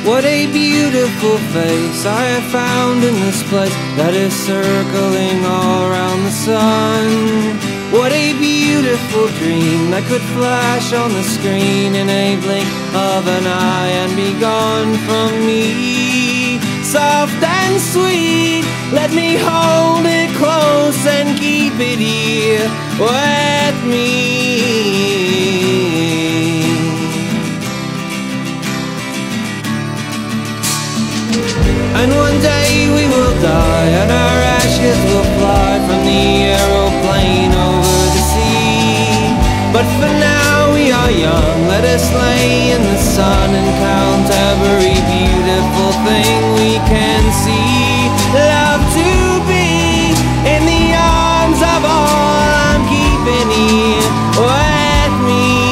What a beautiful face I have found in this place that is circling all around the sun. What a beautiful dream that could flash on the screen in a blink of an eye and be gone from me. Soft and sweet, let me hold it close and keep it here with me. And one day we will die, and our ashes will fly from the aeroplane over the sea. But for now we are young, let us lay in the sun and count every beautiful thing we can see. Love to be in the arms of all I'm keeping here with me.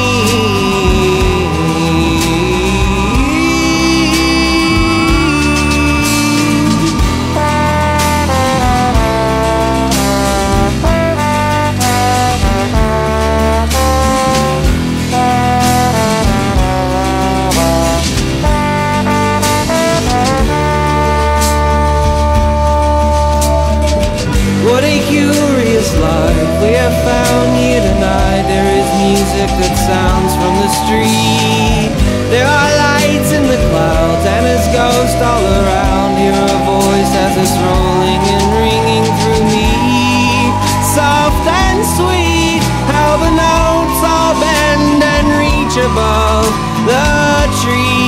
What a curious life we have found here tonight. There is music that sounds from the street. There are lights in the clouds and there's ghosts all around. Hear a voice as it's rolling and ringing through me. Soft and sweet, how the notes all bend and reach above the tree.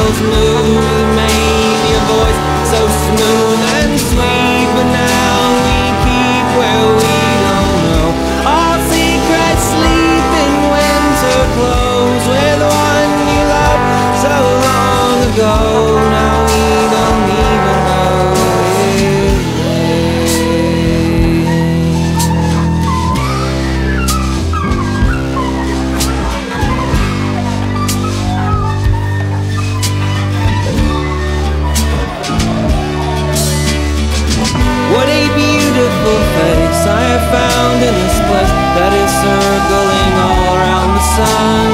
Smooth, made your voice so smooth and sweet, but now we keep where we don't know. All secrets sleep in winter clothes with one you loved so long ago. Now we don't even know his What a beautiful face I have found in this place that is circling all around the sun.